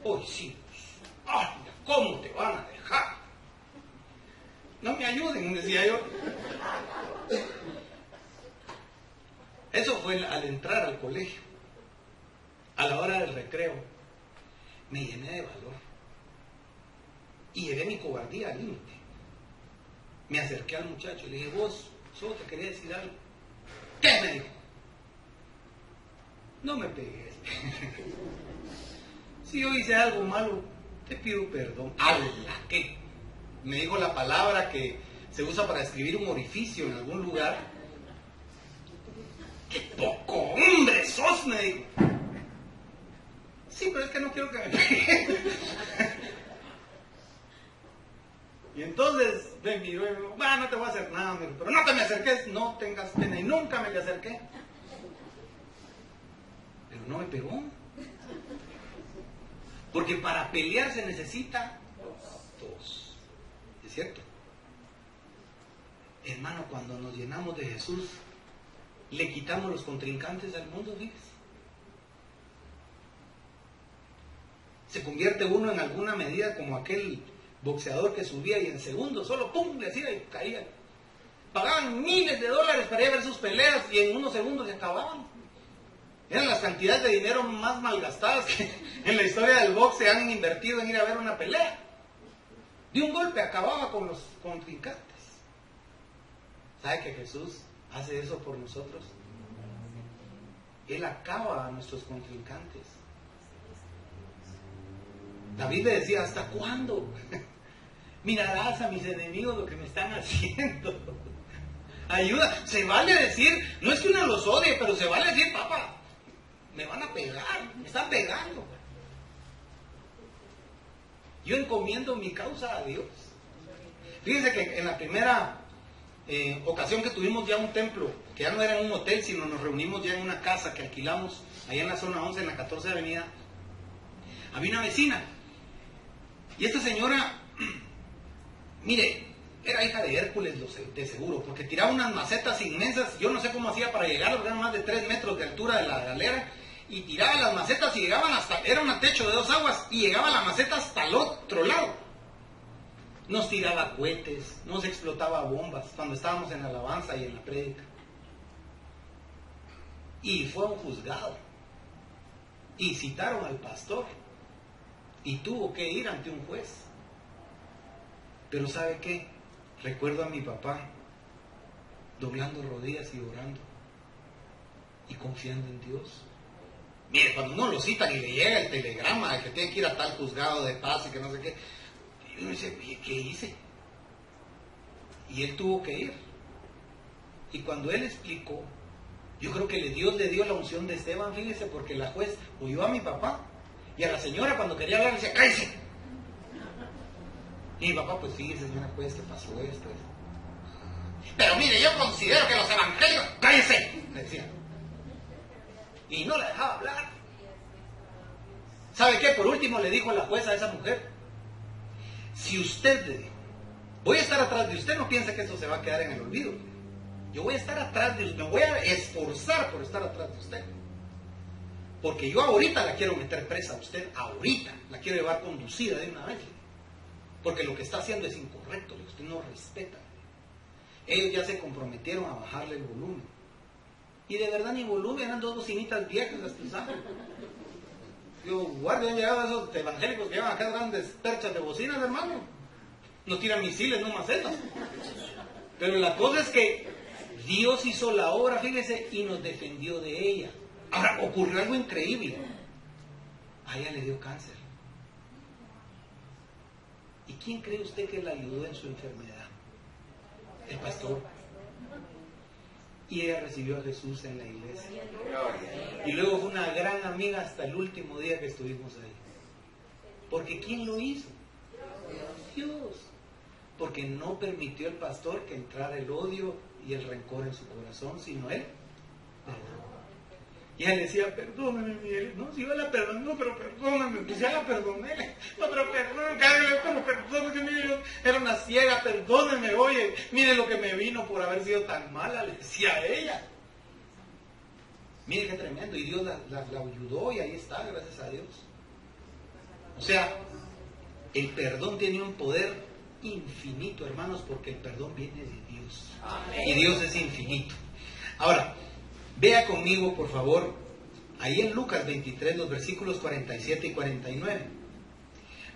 Hoy sí, ay, ¿cómo te van a dejar? No me ayuden, decía yo. Eso fue al entrar al colegio. A la hora del recreo, me llené de valor. Y llevé mi cobardía al límite. Me acerqué al muchacho y le dije, vos, solo te quería decir algo. ¿Qué? Me dijo. No me pegues. Si yo hice algo malo, te pido perdón. ¡Ala! ¿Qué? Me dijo la palabra que se usa para describir un orificio en algún lugar. ¡Qué poco hombre sos! Me dijo. Sí, pero es que no quiero que me pegues. Y entonces me miró y me dijo, no te voy a hacer nada, me dijo, pero no te me acerques, no tengas pena. Y nunca me le acerqué. Pero no me pegó. Porque para pelear se necesita dos. ¿Es cierto? Hermano, cuando nos llenamos de Jesús, le quitamos los contrincantes al mundo, fíjese. Se convierte uno en alguna medida como aquel boxeador que subía y en segundos solo ¡pum! Le hacía y caía. Pagaban miles de dólares para ir a ver sus peleas y en unos segundos se acababan. Eran las cantidades de dinero más malgastadas que en la historia del box se han invertido en ir a ver una pelea. De un golpe acababa con los contrincantes. ¿Sabe que Jesús hace eso por nosotros? Él acaba a nuestros contrincantes. David le decía, ¿hasta cuándo? Mirarás a mis enemigos lo que me están haciendo. Ayuda. Se vale decir, no es que uno los odie, pero se vale decir, papá, me van a pegar, me están pegando. Yo encomiendo mi causa a Dios. Fíjense que en la primera ocasión que tuvimos ya un templo, que ya no era en un hotel, sino nos reunimos ya en una casa que alquilamos allá en la zona 11, en la 14 Avenida, había una vecina. Y esta señora, mire, era hija de Hércules de seguro, porque tiraba unas macetas inmensas. Yo no sé cómo hacía para llegar, eran más de 3 metros de altura de la galera, y tiraba las macetas y llegaban hasta, era un techo de 2 aguas, y llegaba la maceta hasta el otro lado. Nos tiraba cohetes, nos explotaba bombas cuando estábamos en la alabanza y en la prédica. Y fue a un juzgado, y citaron al pastor, y tuvo que ir ante un juez. Pero ¿sabe qué? Recuerdo a mi papá doblando rodillas y orando y confiando en Dios. Mire, cuando uno lo citan y le llega el telegrama de que tiene que ir a tal juzgado de paz y que no sé qué, Y uno dice, oye, ¿qué hice? Y él tuvo que ir. Y cuando él explicó, yo creo que Dios le dio la unción de Esteban, fíjese, porque la juez oyó a mi papá y a la señora cuando quería hablar le decía, cállese. Y mi papá, pues fíjese, señora juez, que pasó esto. Pero mire, yo considero que los evangelios, cállese, le decía. Y no la dejaba hablar. ¿Sabe qué? Por último le dijo a la jueza a esa mujer, si usted le dijo, voy a estar atrás de usted, no piense que esto se va a quedar en el olvido. Yo voy a estar atrás de usted, me voy a esforzar por estar atrás de usted. Porque yo ahorita la quiero meter presa a usted, ahorita la quiero llevar conducida de una vez. Porque lo que está haciendo es incorrecto, usted no respeta. Ellos ya se comprometieron a bajarle el volumen. Y de verdad ni volumen, eran dos bocinitas viejas, las ¿sabes? Yo, guardia, han llegado esos evangélicos que llevan acá grandes perchas de bocinas, hermano. No tiran misiles, no macetas. Pero la cosa es que Dios hizo la obra, fíjese, y nos defendió de ella. Ahora, ocurrió algo increíble. A ella le dio cáncer. ¿Y quién cree usted que la ayudó en su enfermedad? El pastor. Y ella recibió a Jesús en la iglesia. Y luego fue una gran amiga hasta el último día que estuvimos ahí. Porque ¿quién lo hizo? Dios. Porque no permitió el pastor que entrara el odio y el rencor en su corazón, sino él. Y él decía, perdóname, Miguel. No, si yo la perdoné, no, pero perdóname, pues ya la perdoné. No, pero perdóname, mire, yo era una ciega, perdóneme, oye, mire lo que me vino por haber sido tan mala, le decía a ella. Mire qué tremendo, y Dios la ayudó y ahí está, gracias a Dios. O sea, el perdón tiene un poder infinito, hermanos, porque el perdón viene de Dios. Amén. Y Dios es infinito. Ahora, vea conmigo, por favor, ahí en Lucas 23, los versículos 47 y 49.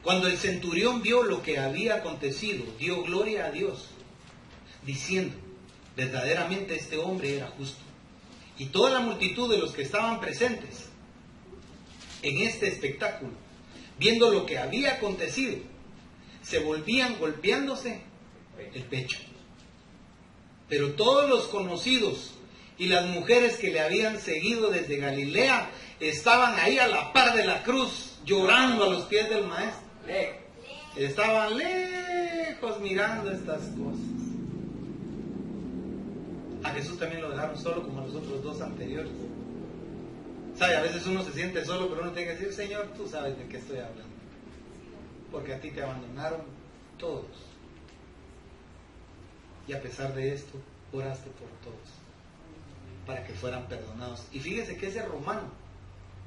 Cuando el centurión vio lo que había acontecido, dio gloria a Dios, diciendo, verdaderamente este hombre era justo. Y toda la multitud de los que estaban presentes en este espectáculo, viendo lo que había acontecido, se volvían golpeándose el pecho. Pero todos los conocidos y las mujeres que le habían seguido desde Galilea estaban ahí a la par de la cruz, llorando a los pies del maestro. Estaban lejos mirando estas cosas. A Jesús también lo dejaron solo como a los otros dos anteriores. ¿Sabe? A veces uno se siente solo, pero uno tiene que decir, Señor, tú sabes de qué estoy hablando. Porque a ti te abandonaron todos. Y a pesar de esto, oraste por todos, para que fueran perdonados. Y fíjese que ese romano,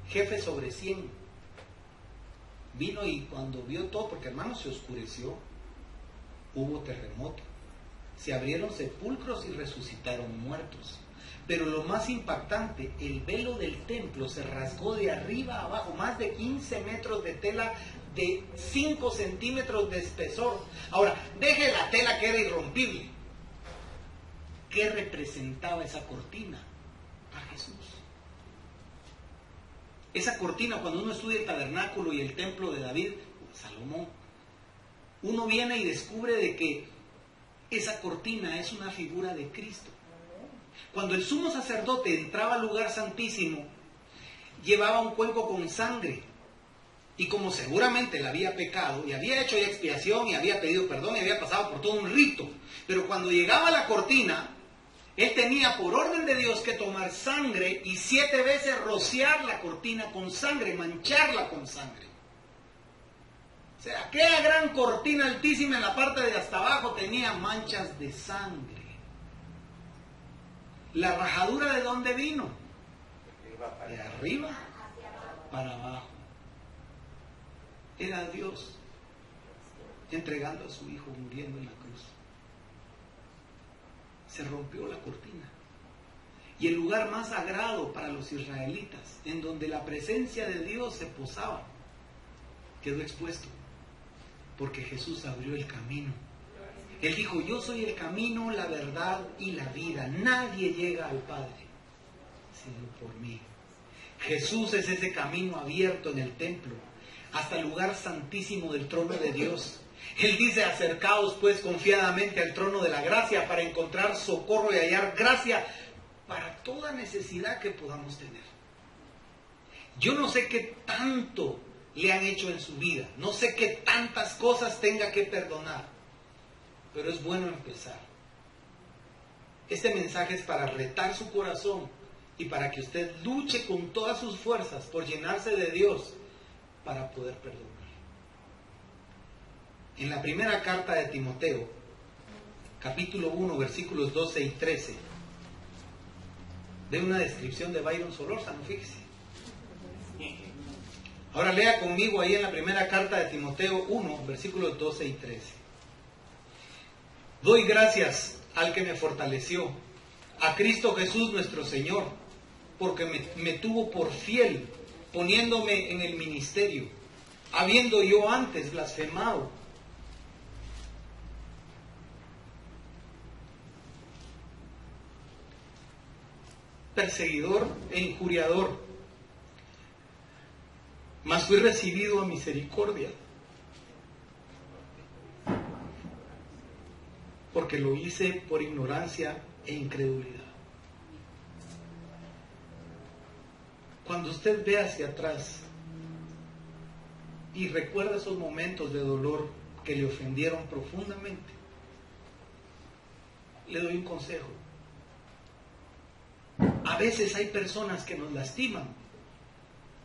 jefe sobre 100, vino y cuando vio todo, porque hermanos se oscureció, hubo terremoto, se abrieron sepulcros y resucitaron muertos. Pero lo más impactante, el velo del templo se rasgó de arriba a abajo, más de 15 metros de tela de 5 centímetros de espesor. Ahora, deje la tela que era irrompible. ¿Qué representaba esa cortina? A Jesús. Esa cortina, cuando uno estudia el tabernáculo y el templo de David, Salomón, uno viene y descubre de que esa cortina es una figura de Cristo. Cuando el sumo sacerdote entraba al lugar santísimo, llevaba un cuenco con sangre. Y como seguramente él había pecado, y había hecho ya expiación, y había pedido perdón, y había pasado por todo un rito, pero cuando llegaba a la cortina, él tenía por orden de Dios que tomar sangre y 7 veces rociar la cortina con sangre, mancharla con sangre. O sea, aquella gran cortina altísima en la parte de hasta abajo tenía manchas de sangre. ¿La rajadura de dónde vino? De arriba para abajo. Era Dios entregando a su hijo, muriendo en la cruz. Se rompió la cortina. Y el lugar más sagrado para los israelitas, en donde la presencia de Dios se posaba, quedó expuesto. Porque Jesús abrió el camino. Él dijo, yo soy el camino, la verdad y la vida. Nadie llega al Padre sino por mí. Jesús es ese camino abierto en el templo hasta el lugar santísimo del trono de Dios. Él dice: acercaos pues confiadamente al trono de la gracia para encontrar socorro y hallar gracia para toda necesidad que podamos tener. Yo no sé qué tanto le han hecho en su vida, no sé qué tantas cosas tenga que perdonar, pero es bueno empezar. Este mensaje es para retar su corazón y para que usted luche con todas sus fuerzas por llenarse de Dios para poder perdonar. En la primera carta de Timoteo, capítulo 1, versículos 12 y 13, de una descripción de Byron Solórzano, fíjese. Ahora lea conmigo ahí en la primera carta de Timoteo 1, versículos 12 y 13. Doy gracias al que me fortaleció, a Cristo Jesús nuestro Señor, porque me tuvo por fiel, poniéndome en el ministerio, habiendo yo antes blasfemado. Perseguidor e injuriador, mas fui recibido a misericordia, porque lo hice por ignorancia e incredulidad. Cuando usted ve hacia atrás y recuerda esos momentos de dolor que le ofendieron profundamente, le doy un consejo. A veces hay personas que nos lastiman,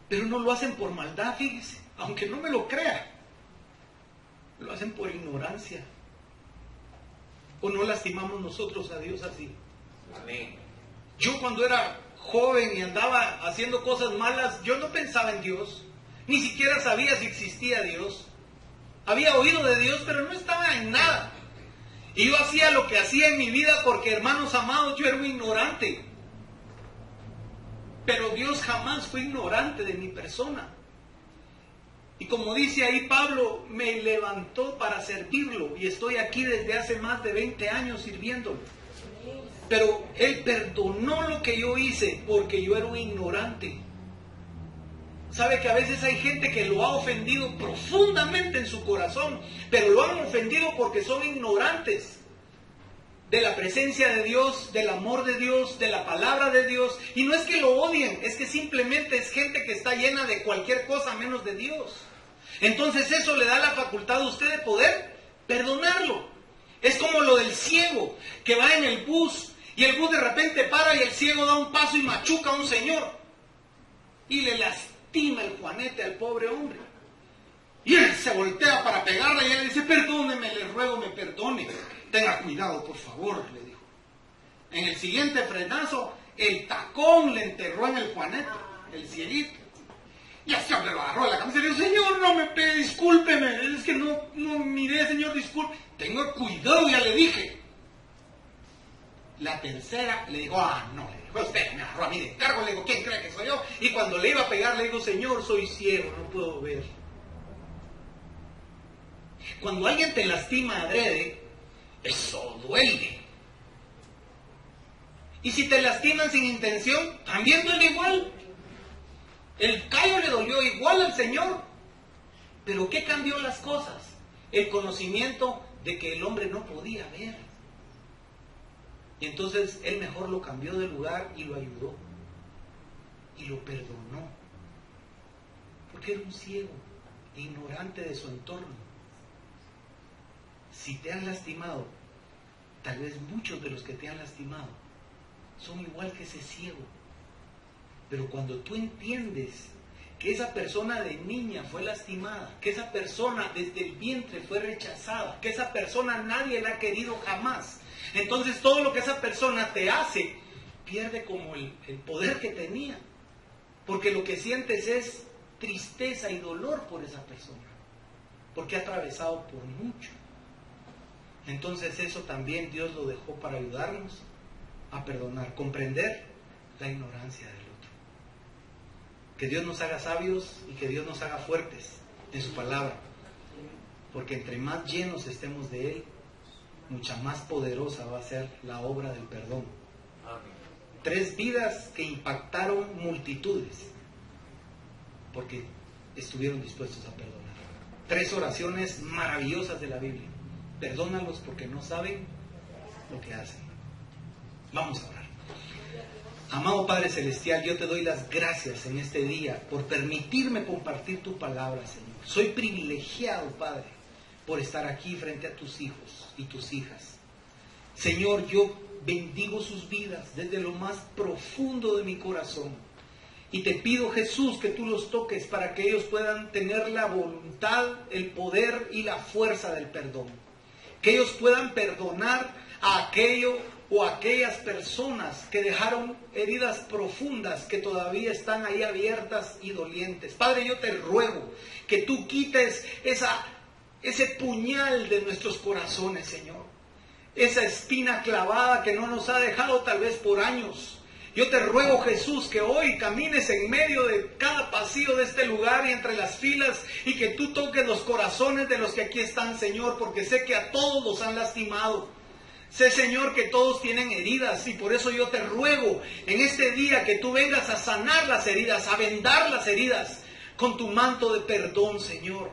pero no lo hacen por maldad, fíjese, aunque no me lo crea. Lo hacen por ignorancia. ¿O no lastimamos nosotros a Dios así? Amén. Yo cuando era joven y andaba haciendo cosas malas, yo no pensaba en Dios. Ni siquiera sabía si existía Dios. Había oído de Dios, pero no estaba en nada. Y yo hacía lo que hacía en mi vida porque, hermanos amados, yo era un ignorante. Pero Dios jamás fue ignorante de mi persona. Y como dice ahí Pablo, me levantó para servirlo. Y estoy aquí desde hace más de 20 años sirviéndolo. Pero Él perdonó lo que yo hice porque yo era un ignorante. Sabe que a veces hay gente que lo ha ofendido profundamente en su corazón, pero lo han ofendido porque son ignorantes de la presencia de Dios, del amor de Dios, de la palabra de Dios. Y no es que lo odien, es que simplemente es gente que está llena de cualquier cosa menos de Dios. Entonces eso le da la facultad a usted de poder perdonarlo. Es como lo del ciego que va en el bus y el bus de repente para y el ciego da un paso y machuca a un señor y le lastima el juanete al pobre hombre. Y él se voltea para pegarle y él dice: perdóneme, le ruego me perdone. Tenga cuidado, por favor, le dijo. En el siguiente frenazo, el tacón le enterró en el juanete, el cieguito. Y así hombre lo agarró de la camisa y le dijo: señor, no me pegue, discúlpeme, es que no miré, señor, disculpe. Tenga cuidado, ya le dije. La tercera le dijo: no, le dijo, usted me agarró a mí de cargo, le digo, ¿quién cree que soy yo? Y cuando le iba a pegar, le dijo: señor, soy ciego, no puedo ver. Cuando alguien te lastima adrede, eso duele. Y si te lastiman sin intención, también duele igual. El callo le dolió igual al Señor. Pero ¿qué cambió las cosas? El conocimiento de que el hombre no podía ver. Y entonces Él mejor lo cambió de lugar y lo ayudó. Y lo perdonó. Porque era un ciego, ignorante de su entorno. Si te han lastimado, tal vez muchos de los que te han lastimado son igual que ese ciego. Pero cuando tú entiendes que esa persona de niña fue lastimada, que esa persona desde el vientre fue rechazada, que esa persona nadie la ha querido jamás, entonces todo lo que esa persona te hace pierde como el poder que tenía. Porque lo que sientes es tristeza y dolor por esa persona, porque ha atravesado por mucho. Entonces eso también Dios lo dejó para ayudarnos a perdonar, comprender la ignorancia del otro. Que Dios nos haga sabios y que Dios nos haga fuertes en su palabra. Porque entre más llenos estemos de Él, mucha más poderosa va a ser la obra del perdón. 3 vidas que impactaron multitudes porque estuvieron dispuestos a perdonar. 3 oraciones maravillosas de la Biblia. Perdónalos porque no saben lo que hacen. Vamos a orar. Amado Padre Celestial, yo te doy las gracias en este día por permitirme compartir tu palabra, Señor. Soy privilegiado, Padre, por estar aquí frente a tus hijos y tus hijas. Señor, yo bendigo sus vidas desde lo más profundo de mi corazón. Y te pido, Jesús, que tú los toques para que ellos puedan tener la voluntad, el poder y la fuerza del perdón. Que ellos puedan perdonar a aquello o a aquellas personas que dejaron heridas profundas que todavía están ahí abiertas y dolientes. Padre, yo te ruego que tú quites ese puñal de nuestros corazones, Señor. Esa espina clavada que no nos ha dejado tal vez por años. Yo te ruego, Jesús, que hoy camines en medio de cada pasillo de este lugar y entre las filas y que tú toques los corazones de los que aquí están, Señor, porque sé que a todos los han lastimado. Sé, Señor, que todos tienen heridas y por eso yo te ruego en este día que tú vengas a sanar las heridas, a vendar las heridas con tu manto de perdón, Señor.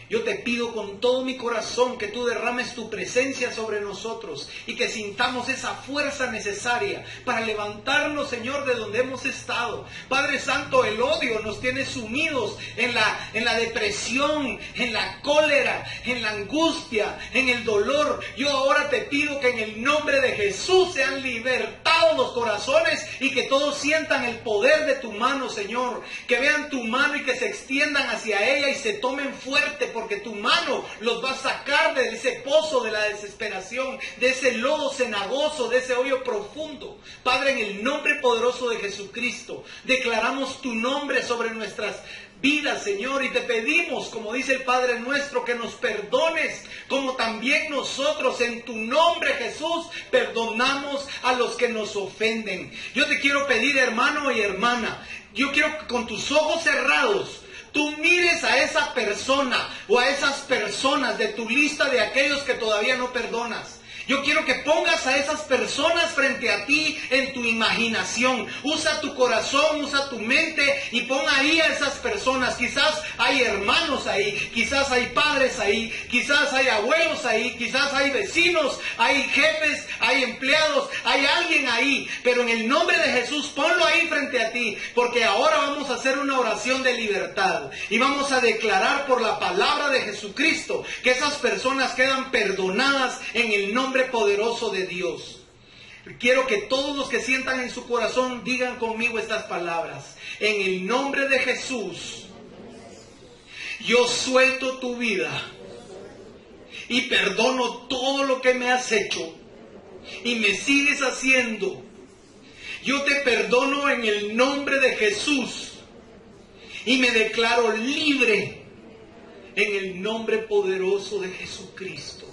Yo te pido con todo mi corazón que tú derrames tu presencia sobre nosotros y que sintamos esa fuerza necesaria para levantarnos, Señor, de donde hemos estado. Padre Santo, el odio nos tiene sumidos en la depresión, en la cólera, en la angustia, en el dolor. Yo ahora te pido que en el nombre de Jesús sean libertados los corazones y que todos sientan el poder de tu mano, Señor. Que vean tu mano y que se extiendan hacia ella y se tomen fuerte, porque tu mano los va a sacar de ese pozo de la desesperación, de ese lodo cenagoso, de ese hoyo profundo. Padre, en el nombre poderoso de Jesucristo, declaramos tu nombre sobre nuestras vidas, Señor, y te pedimos, como dice el Padre nuestro, que nos perdones, como también nosotros en tu nombre, Jesús, perdonamos a los que nos ofenden. Yo te quiero pedir, hermano y hermana, yo quiero que con tus ojos cerrados tú mires a esa persona o a esas personas de tu lista de aquellos que todavía no perdonas. Yo quiero que pongas a esas personas frente a ti en tu imaginación. Usa tu corazón, usa tu mente y pon ahí a esas personas. Quizás hay hermanos ahí, quizás hay padres ahí, quizás hay abuelos ahí, quizás hay vecinos, hay jefes, hay empleados, hay alguien ahí. Pero en el nombre de Jesús, ponlo ahí frente a ti, porque ahora vamos a hacer una oración de libertad y vamos a declarar por la palabra de Jesucristo que esas personas quedan perdonadas en el nombre poderoso de Dios. Quiero que todos los que sientan en su corazón digan conmigo estas palabras. En el nombre de Jesús, yo suelto tu vida y perdono todo lo que me has hecho y me sigues haciendo. Yo te perdono en el nombre de Jesús y me declaro libre en el nombre poderoso de Jesucristo.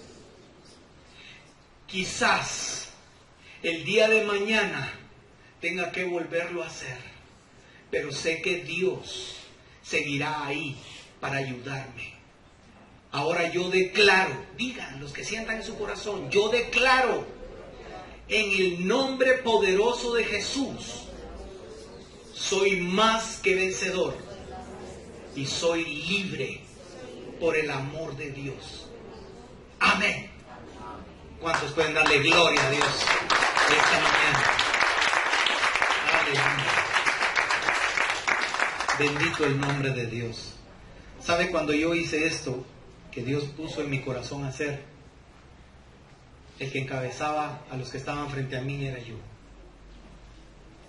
Quizás el día de mañana tenga que volverlo a hacer, pero sé que Dios seguirá ahí para ayudarme. Ahora yo declaro, digan los que sientan en su corazón, yo declaro en el nombre poderoso de Jesús, soy más que vencedor y soy libre por el amor de Dios. Amén. ¿Cuántos pueden darle gloria a Dios esta mañana? Aleluya. Bendito el nombre de Dios. ¿Sabe cuando yo hice esto que Dios puso en mi corazón hacer? El que encabezaba a los que estaban frente a mí era yo.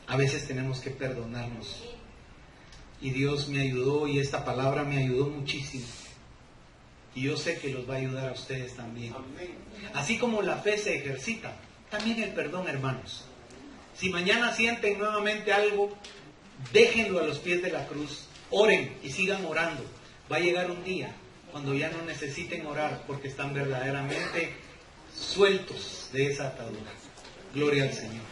A veces tenemos que perdonarnos. Y Dios me ayudó y esta palabra me ayudó muchísimo. Y yo sé que los va a ayudar a ustedes también. Así como la fe se ejercita, también el perdón, hermanos. Si mañana sienten nuevamente algo, déjenlo a los pies de la cruz. Oren y sigan orando. Va a llegar un día cuando ya no necesiten orar porque están verdaderamente sueltos de esa atadura. Gloria al Señor.